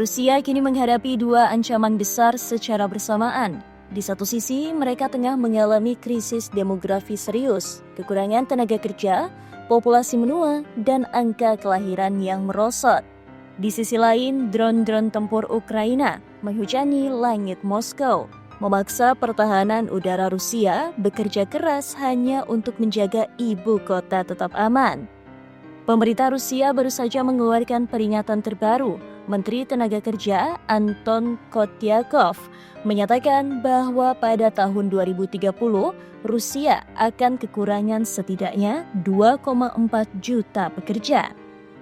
Rusia kini menghadapi dua ancaman besar secara bersamaan. Di satu sisi, mereka tengah mengalami krisis demografi serius, kekurangan tenaga kerja, populasi menua, dan angka kelahiran yang merosot. Di sisi lain, drone-drone tempur Ukraina menghujani langit Moskow, memaksa pertahanan udara Rusia bekerja keras hanya untuk menjaga ibu kota tetap aman. Pemerintah Rusia baru saja mengeluarkan peringatan terbaru. Menteri Tenaga Kerja Anton Kotyakov menyatakan bahwa pada tahun 2030 Rusia akan kekurangan setidaknya 2,4 juta pekerja.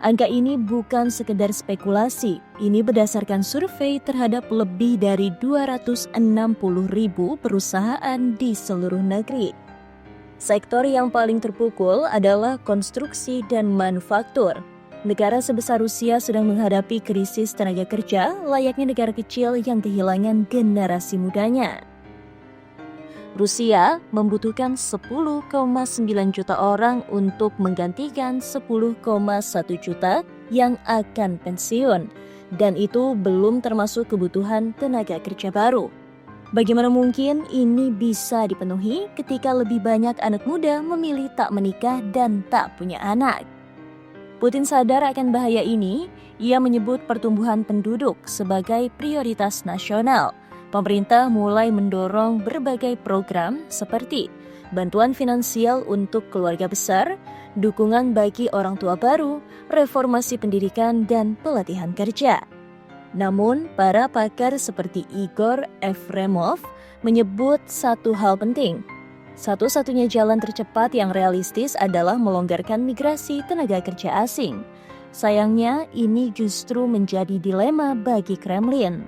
Angka ini bukan sekedar spekulasi, ini berdasarkan survei terhadap lebih dari 260.000 perusahaan di seluruh negeri. Sektor yang paling terpukul adalah konstruksi dan manufaktur. Negara sebesar Rusia sedang menghadapi krisis tenaga kerja layaknya negara kecil yang kehilangan generasi mudanya. Rusia membutuhkan 10,9 juta orang untuk menggantikan 10,1 juta yang akan pensiun, dan itu belum termasuk kebutuhan tenaga kerja baru. Bagaimana mungkin ini bisa dipenuhi ketika lebih banyak anak muda memilih tak menikah dan tak punya anak? Putin sadar akan bahaya ini. Ia menyebut pertumbuhan penduduk sebagai prioritas nasional. Pemerintah mulai mendorong berbagai program seperti bantuan finansial untuk keluarga besar, dukungan bagi orang tua baru, reformasi pendidikan, dan pelatihan kerja. Namun, para pakar seperti Igor Efremov menyebut satu hal penting. Satu-satunya jalan tercepat yang realistis adalah melonggarkan migrasi tenaga kerja asing. Sayangnya, ini justru menjadi dilema bagi Kremlin.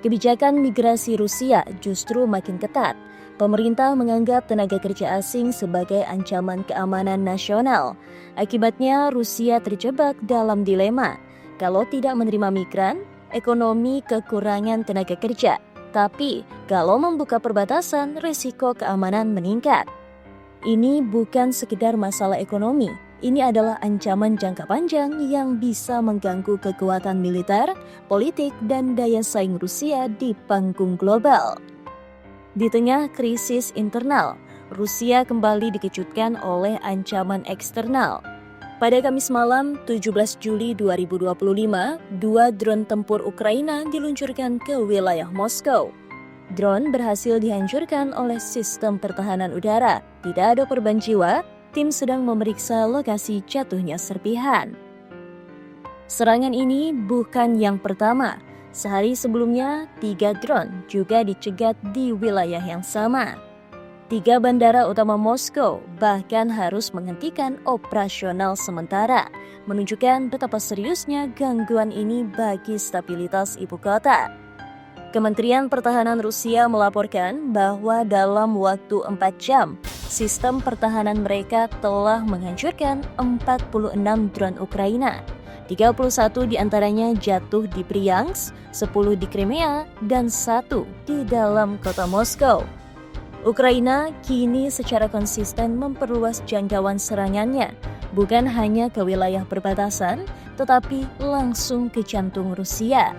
Kebijakan migrasi Rusia justru makin ketat. Pemerintah menganggap tenaga kerja asing sebagai ancaman keamanan nasional. Akibatnya, Rusia terjebak dalam dilema. Kalau tidak menerima migran, ekonomi kekurangan tenaga kerja. Tapi, kalau membuka perbatasan, risiko keamanan meningkat. Ini bukan sekedar masalah ekonomi. Ini adalah ancaman jangka panjang yang bisa mengganggu kekuatan militer, politik, dan daya saing Rusia di panggung global. Di tengah krisis internal, Rusia kembali dikejutkan oleh ancaman eksternal. Pada Kamis malam, 17 Juli 2025, dua drone tempur Ukraina diluncurkan ke wilayah Moskow. Drone berhasil dihancurkan oleh sistem pertahanan udara. Tidak ada korban jiwa, tim sedang memeriksa lokasi jatuhnya serpihan. Serangan ini bukan yang pertama. Sehari sebelumnya, 3 drone juga dicegat di wilayah yang sama. 3 bandara utama Moskow bahkan harus menghentikan operasional sementara, menunjukkan betapa seriusnya gangguan ini bagi stabilitas ibu kota. Kementerian Pertahanan Rusia melaporkan bahwa dalam waktu 4 jam, sistem pertahanan mereka telah menghancurkan 46 drone Ukraina. 31 diantaranya jatuh di Bryansk, 10 di Crimea, dan 1 di dalam kota Moskow. Ukraina kini secara konsisten memperluas jangkauan serangannya, bukan hanya ke wilayah perbatasan, tetapi langsung ke jantung Rusia.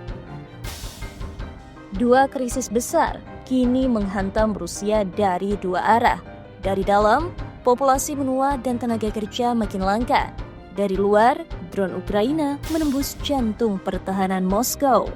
Dua krisis besar kini menghantam Rusia dari dua arah. Dari dalam, populasi menua dan tenaga kerja makin langka. Dari luar, drone Ukraina menembus jantung pertahanan Moskow.